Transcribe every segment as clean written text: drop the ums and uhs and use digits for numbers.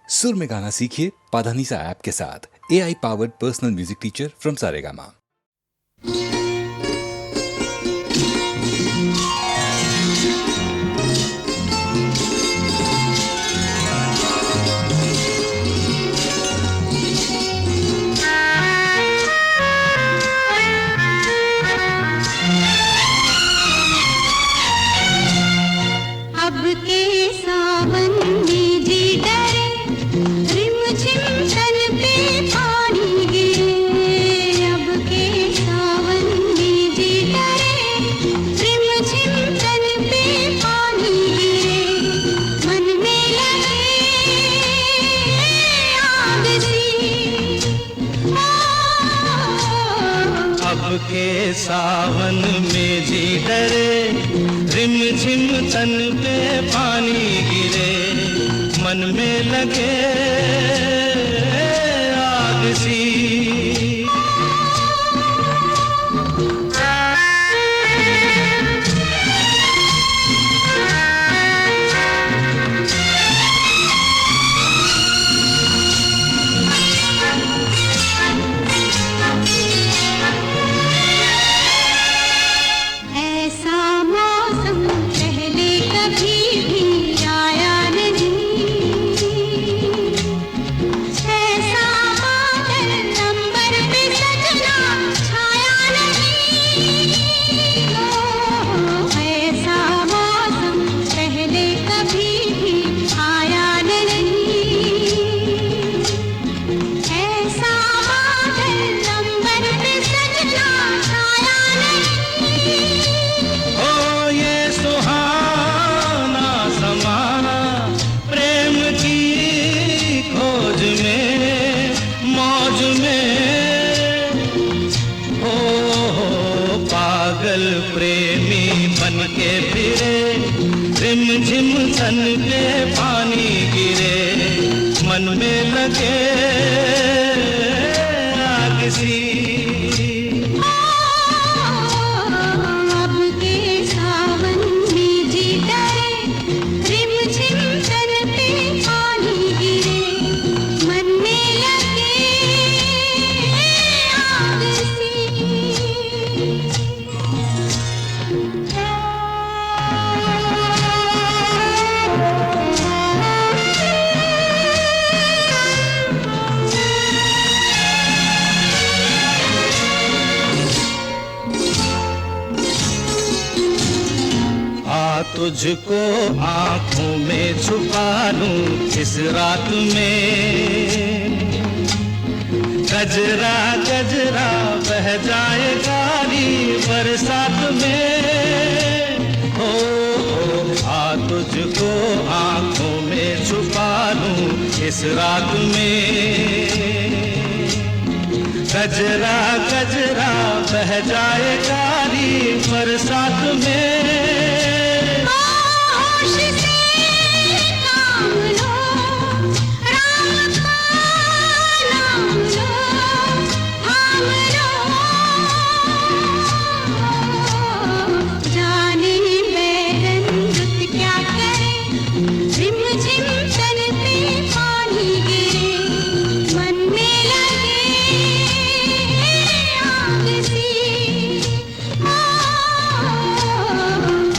सुर में गाना सीखिए पाधानीसा ऐप के साथ। AI powered personal music teacher from Saregama. अब के सावन में जी डरे, रिमझिम तन पे पानी गिरे। अब के सावन में जी डरे, रिमझिम तन पे पानी गिरे। मन में लगे आग सी, अब के सावन में जी डरे, रिमझिम तन पे पानी गिरे। मन में लगे आग सी। ऐसा मौसम पहले कभी भी आया नहीं। ऐसा बादल अंबर पे सजना छाया नहीं। ऐसा मौसम पहले कभी भी आया नहीं। ऐसा बादल अंबर पे सजना छाया नहीं। ओ ये सुहाना समा, प्रेम की खोज में, मौज में। ओ पागल प्रेमी बन के फिरे, रिमझिम तन पे पानी गिरे। मन में लगे आग सी। अब के सावन में जी डरे, रिमझिम तन पे पानी गिरे। मन में लगे आग आ तुझको आंखों में छुपा लूं इस रात में। गजरा गजरा बह जाए गारी बरसात में। ओ आ तुझको आंखों में छुपा लूं इस रात में। गजरा गजरा बह जाए गारी बरसात में। होश से काम लो, राम का नाम लो, थाम लो। जाने बैरन रुत क्या करे, रिमझिम तन पे पानी गिरे। मन में लगे आग सी।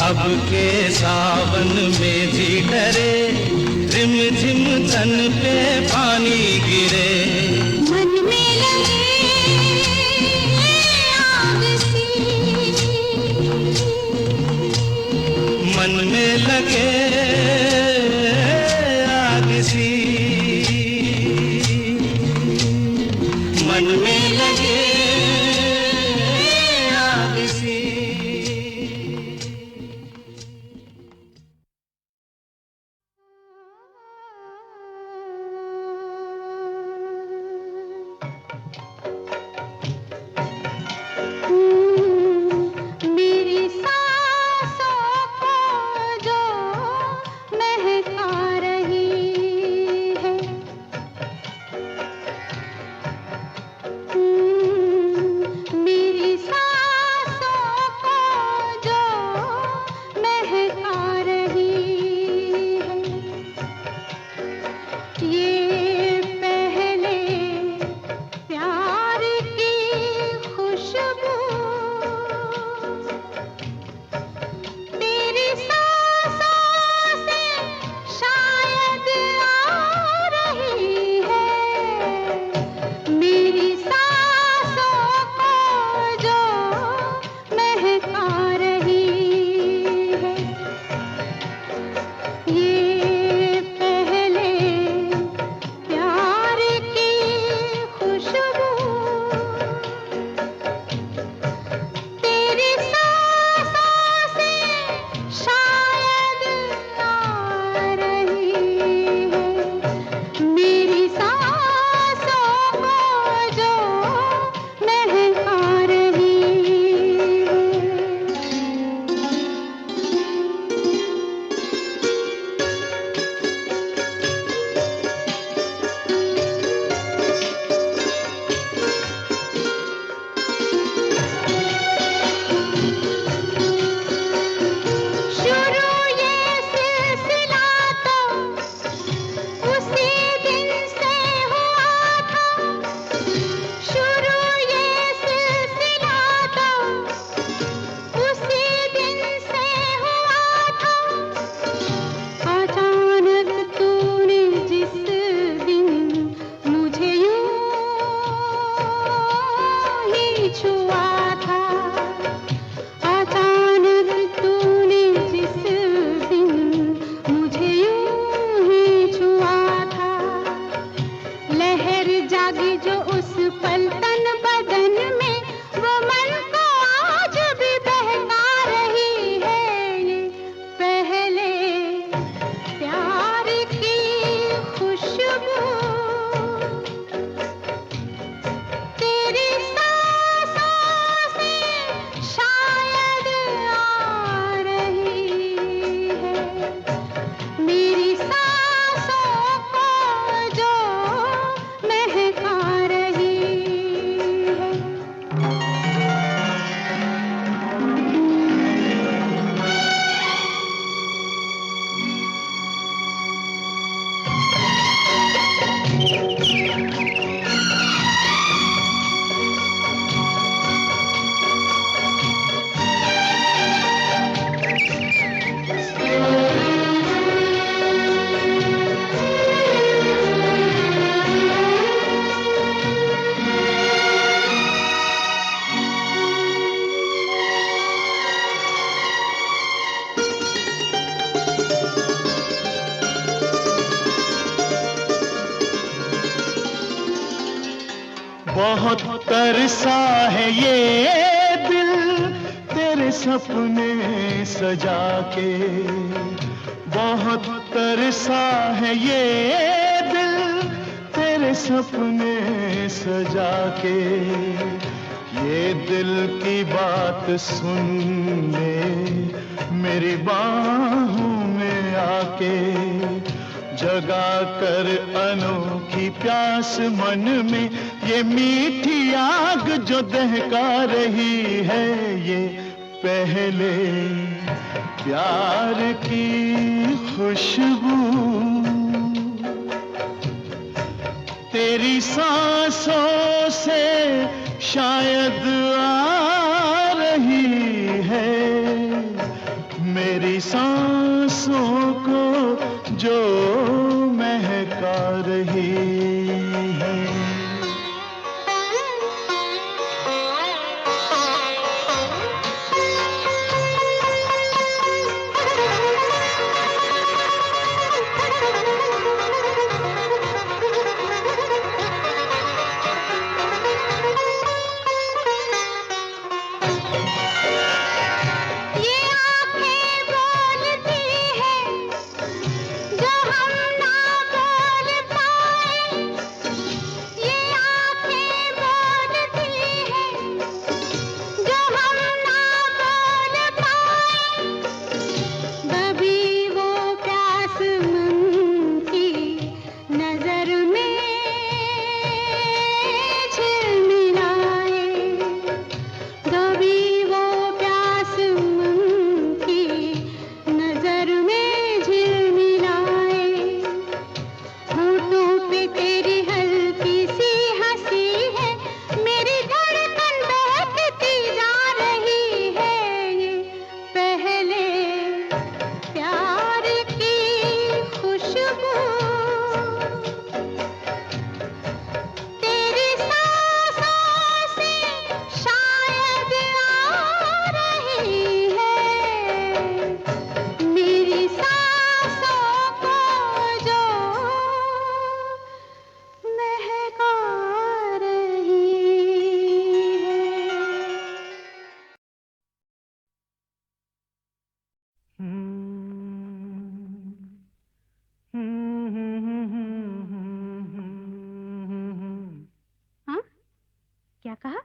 अब के सावन में जी डरे, रिमझिम तन पे पानी गिरे। मन में लगे आग सी। मन में लगे आग सी। मन में लगे आग सी। मेरी सांसों को जो जागी जो उस पल तन बदन में, वो मन को आज भी बहका रही है ये पहले प्यार की खुशबू। तेरी सांसों से शायद आ रही है, मेरी सांसों को जो महका रही है। बहुत तरसा है ये दिल तेरे सपने सजा के, बहुत तरसा है ये दिल तेरे सपने सजा के। ये दिल की बात सुन ले मेरी बाहों में आके, जगा कर अनोखी प्यास मन में, ये मीठी आग जो दहका रही है ये पहले प्यार की खुशबू। तेरी सांसों से शायद आ रही है, मेरी सांसों को जो महका रही है। क्या कहा?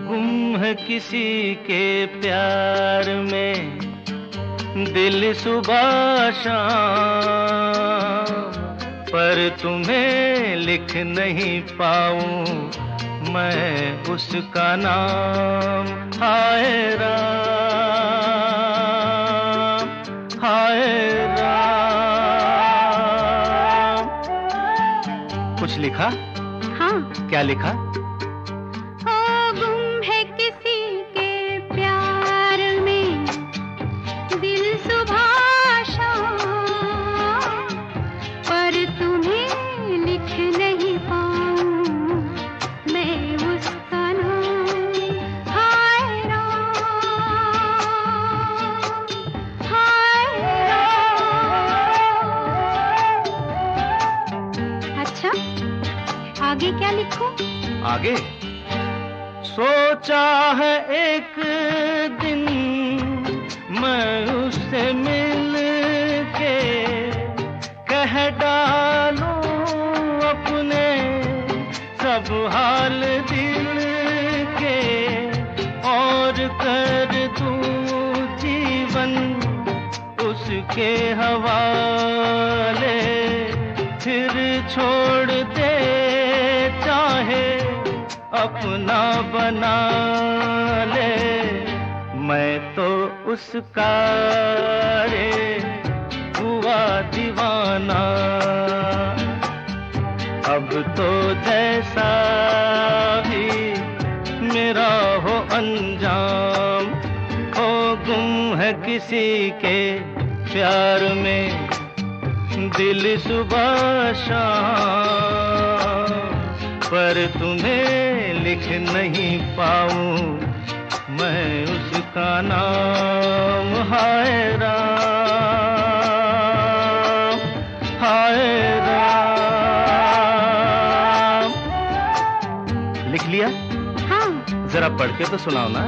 गुम है किसी के प्यार में दिल सुबह शाम, पर तुम्हें लिख नहीं पाऊं मैं उसका नाम। हाय राम, हाय राम। कुछ लिखा? हाँ। क्या लिखा? गुम है किसी के प्यार में दिल सुबह शाम, पर तुम्हें लिख नहीं पाऊं मैं उसका नाम। हाय राम, हाय राम। आगे क्या लिखूं? आगे सोचा है एक दिन मैं उससे मिल के कह डालूं अपने सब हाल दिल के और कर दूं जीवन उसके हवाले फिर छोड़ दे चाहे अपना बना ले मैं तो उसका रे हुआ दीवाना अब तो जैसा भी मेरा हो अंजाम हो गुम है किसी के प्यार में दिल सुबह शाम पर तुम्हें लिख नहीं पाऊं मैं उसका नाम हाय राम हाय राम। लिख लिया? हाँ। जरा पढ़ के तो सुनाओ ना।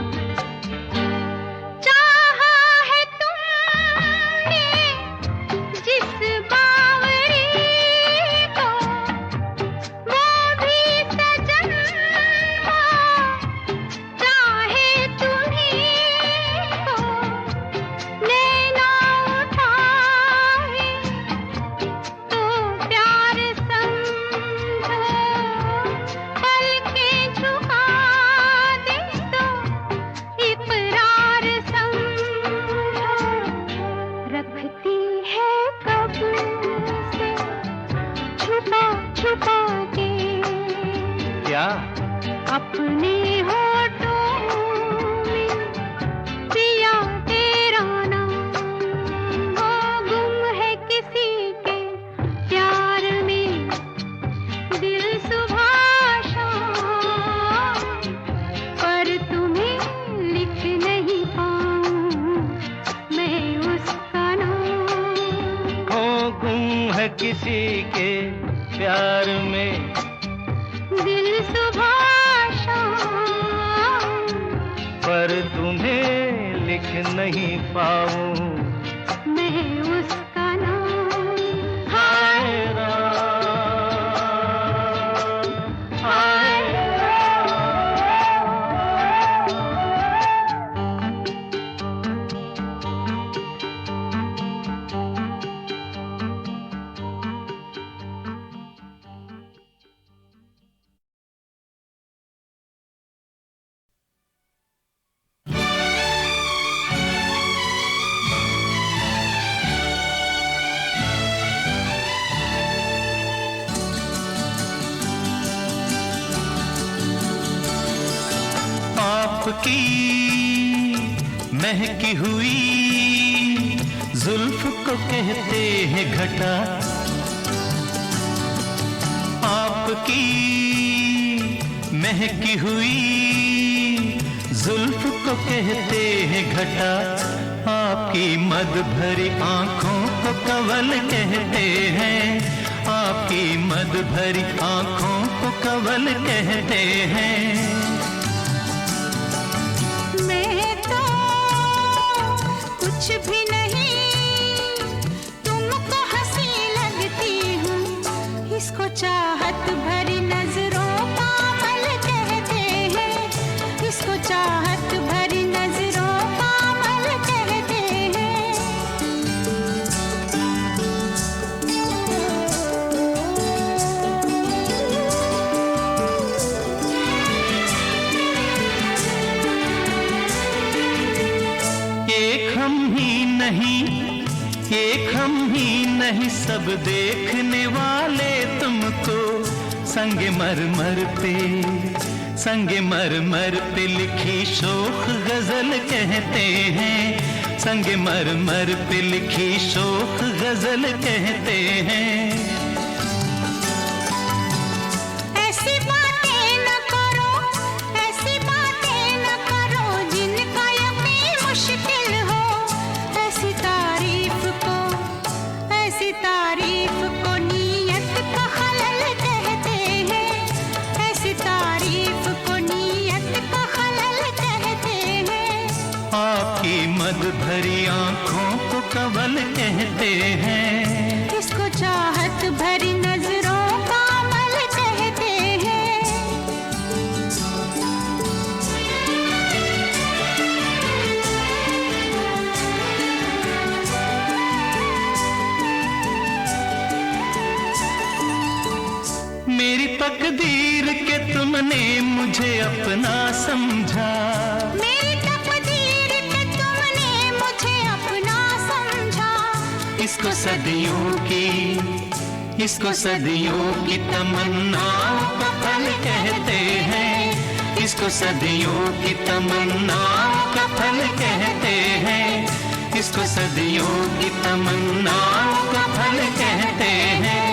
अपने होठों में पिया तेरा नाम वो गुम है किसी के प्यार में दिल सुबह शाम पर तुम्हें लिख नहीं पाऊं मैं उसका नाम वो गुम है किसी के प्यार में दिल सुबह पर तुम्हें लिख नहीं पाऊं मैं उसका नाम हाय राम हाय आपकी महकी हुई जुल्फ को कहते हैं घटा आपकी महकी हुई जुल्फ को कहते हैं घटा आपकी मद भरी आंखों को कवल कहते हैं आपकी मद भरी आंखों को कवल कहते हैं कुछ भी नहीं तुमको हंसी लगती हूँ इसको चाहत भरी नजरों का मल कहते हैं इसको चाहत भरी नजरों का मल कहते हैं एक हम ही नहीं सब देखने वाले तुमको संगे मर पे लिखी शोख गजल कहते हैं संगे मर पे लिखी शोख गजल कहते हैं तुमने मुझे अपना समझा, मेरी तकदीर के तुमने मुझे अपना समझा। इसको सदियों की तमन्नाओं का फल कहते हैं, इसको सदियों की तमन्नाओं का फल कहते हैं, इसको सदियों की तमन्नाओं का फल कहते हैं।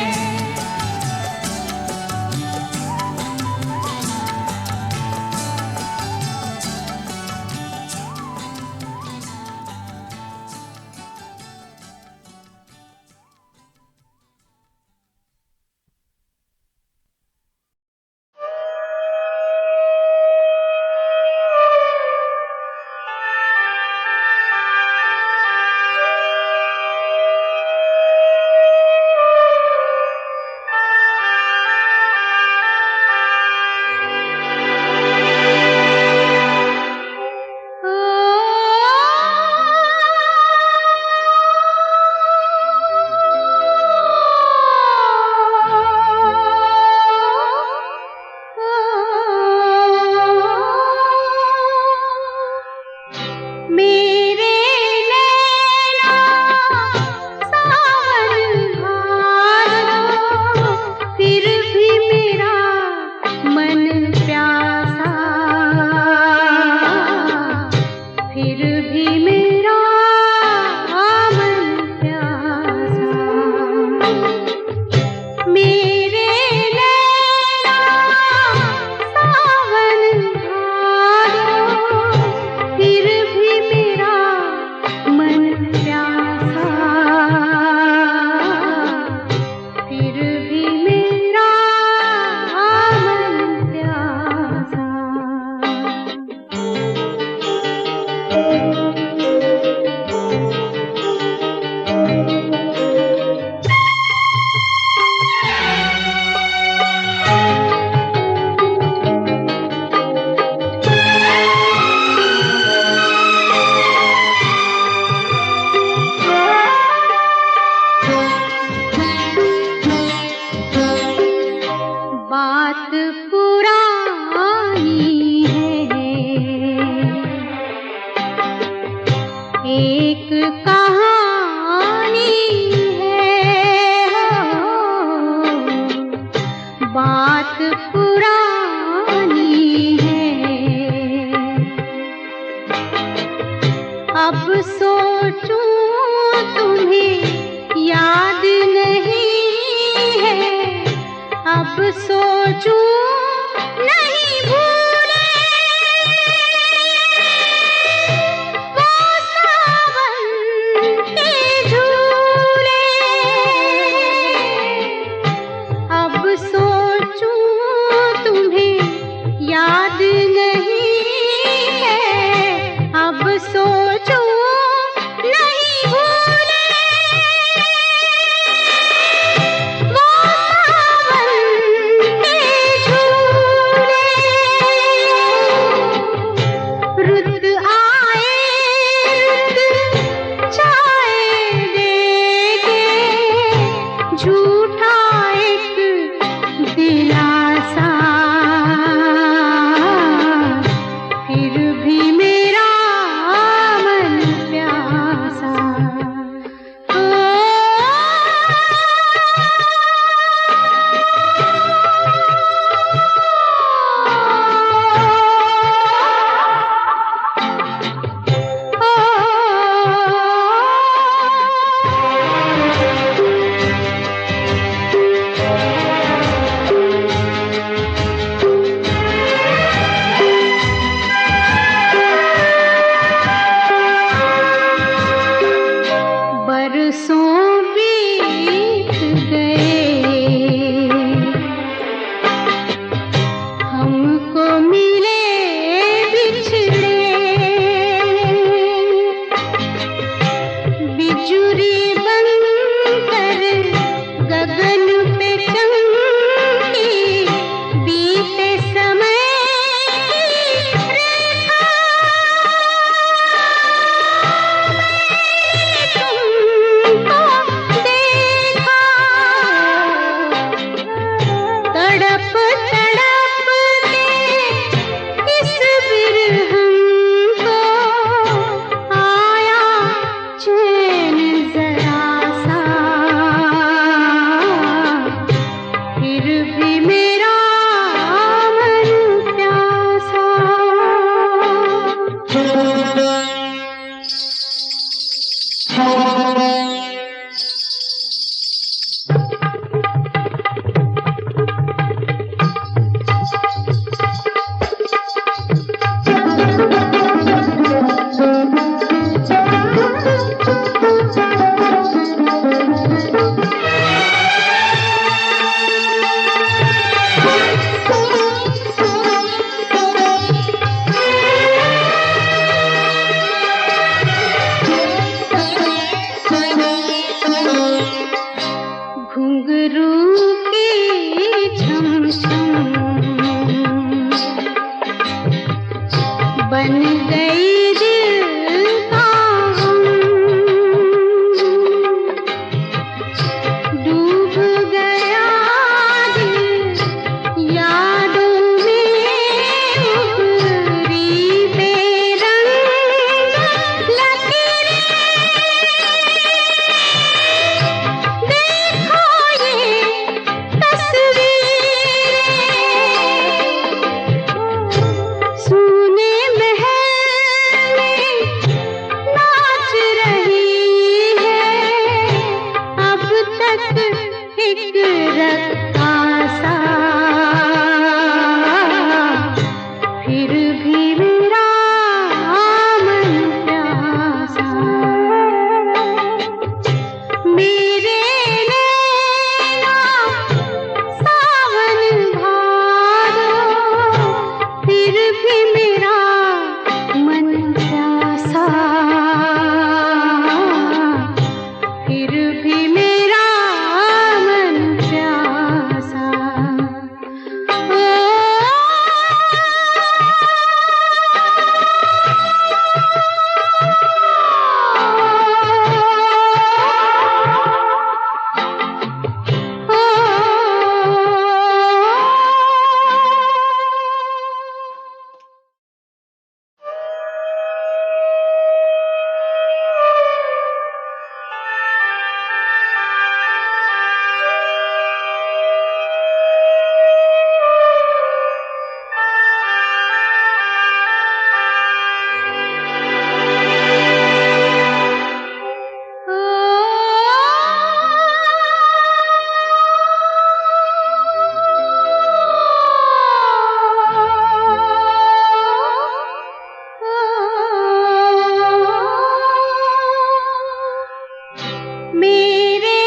मेरे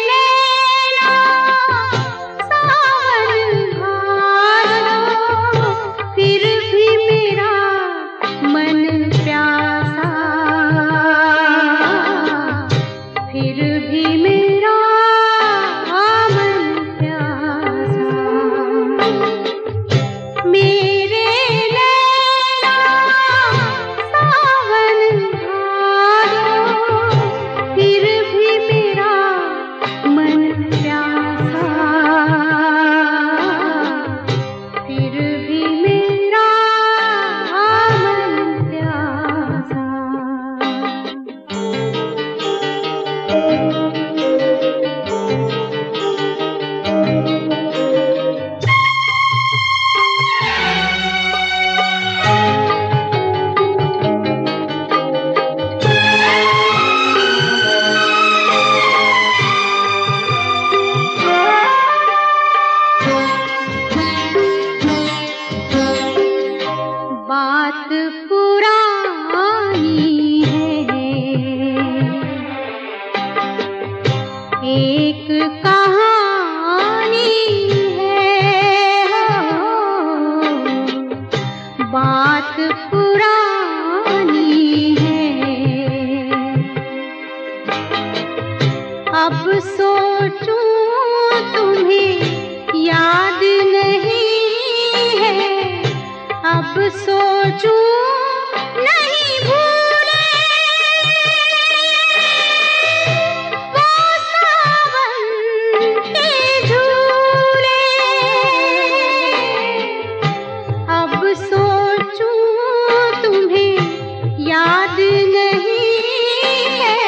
नैना सावन भादो, फिर भी मेरा मन प्यासा, फिर भी मेरा मन प्यासा। मेरे नैना सावन भादो, फिर भी मेरा मन प्यासा, फिर भी मेरा मन प्यासा। बात पुरानी है, एक कहानी है, बात पुरानी है। अब सोचूं तुम्हें याद नहीं है, अब सोचूं नहीं भूले वो सावन के झूले। अब सोचूं तुम्हें याद नहीं है,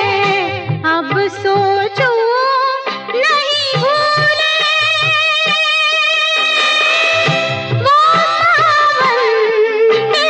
अब सोचूं नहीं भूले वो सावन के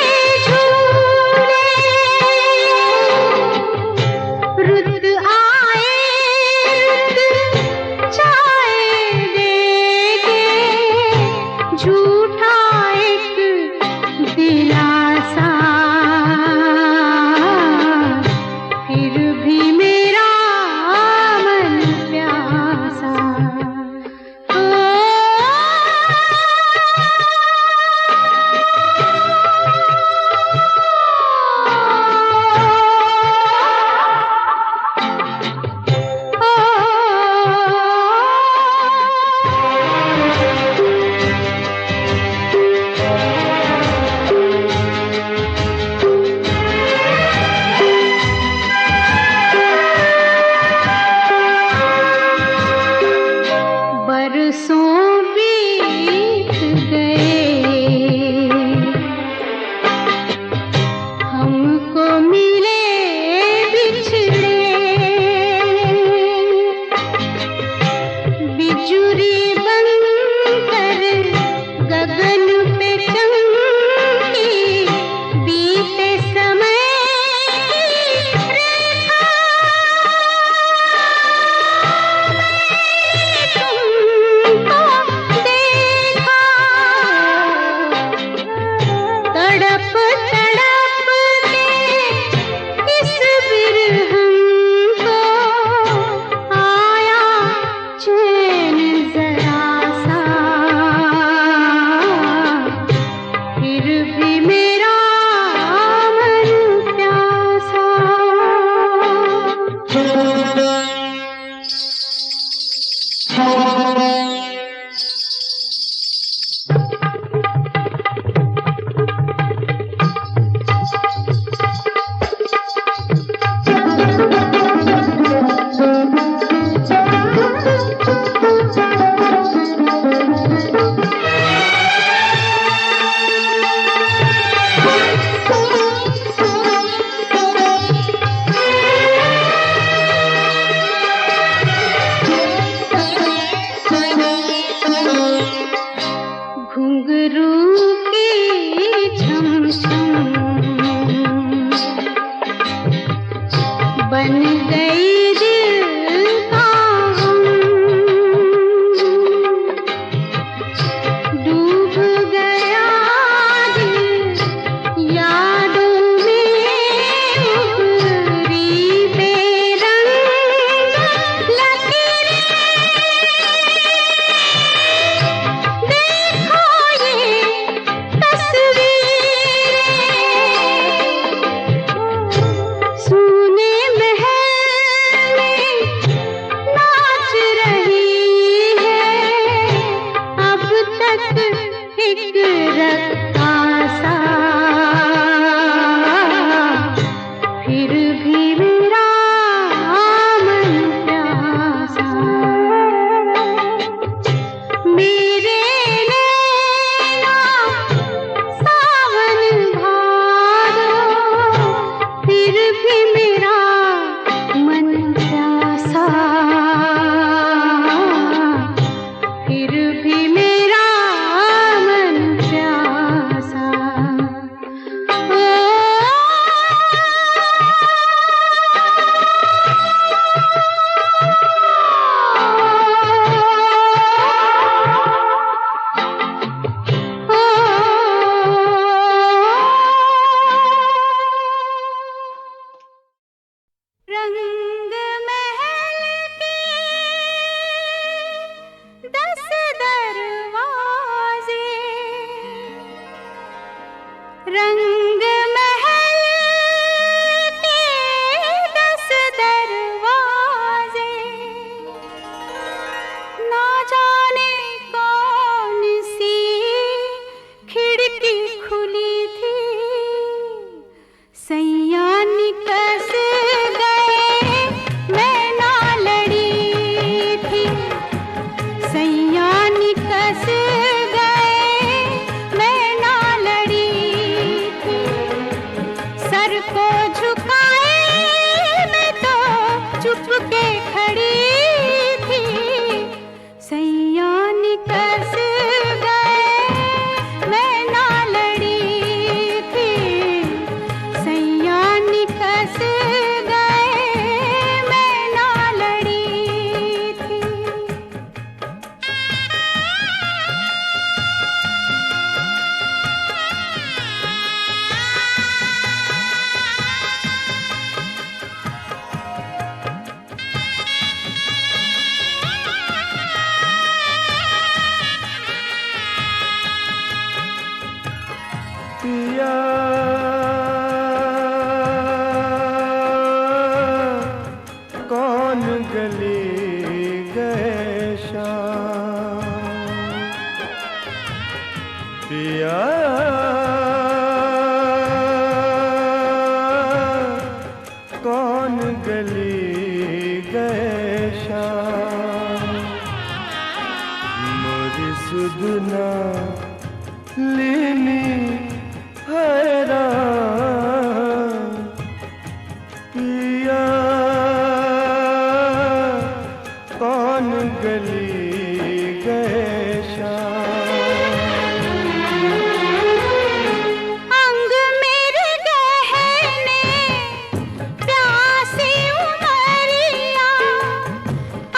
खड़ी थी, सैया निकस गए मैं ना लड़ी थी, सैया निकस गए मैं ना लड़ी थी। पिया कौन गली गए शाम, पिया कौन गली गए शाम, मोरी सुधना लेनी हैरान, पिया कौन गली गए शाम। अंग मेरे गहने प्यासी उमरिया,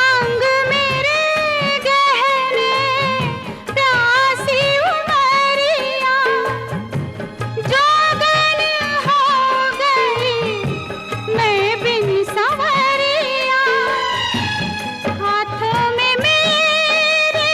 अंग मेरे गहने प्यासी उमरिया, जोगन हो गई मैं बिन संवरिया, हाथों में मेरे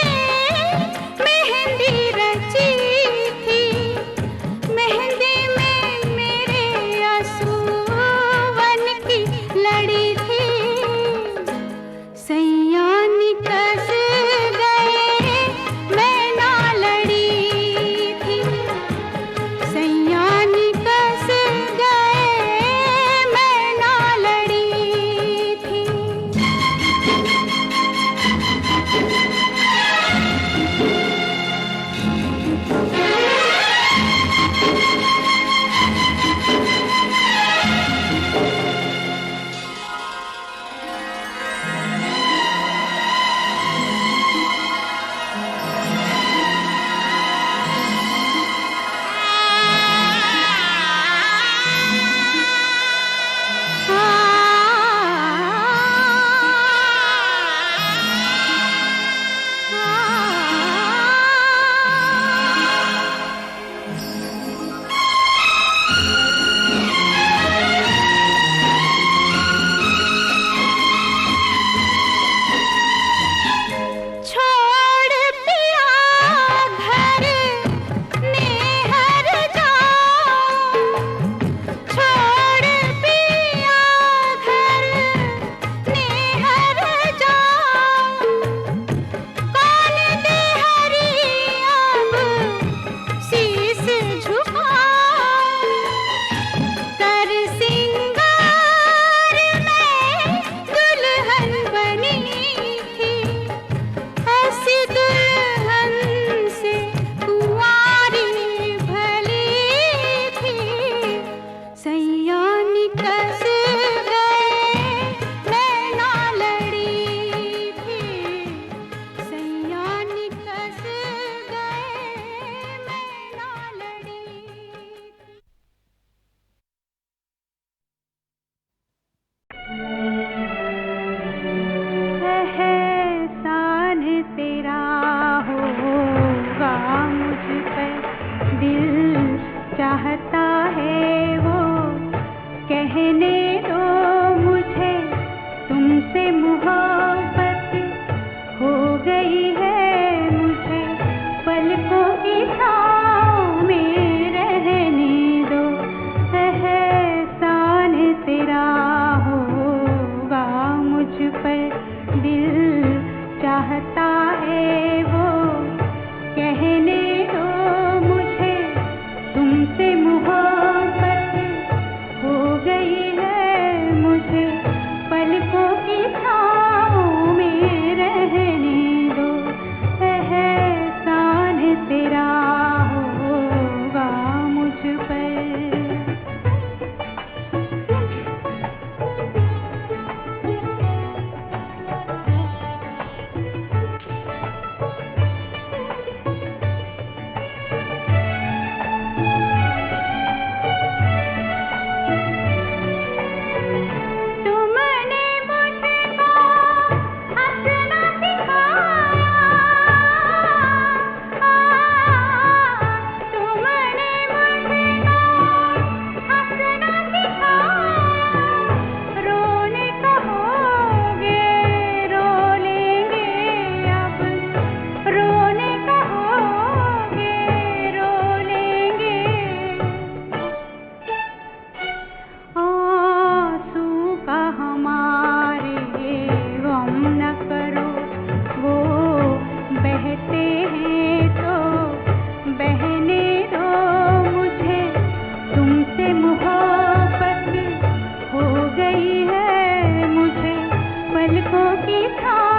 पलकों की छाँव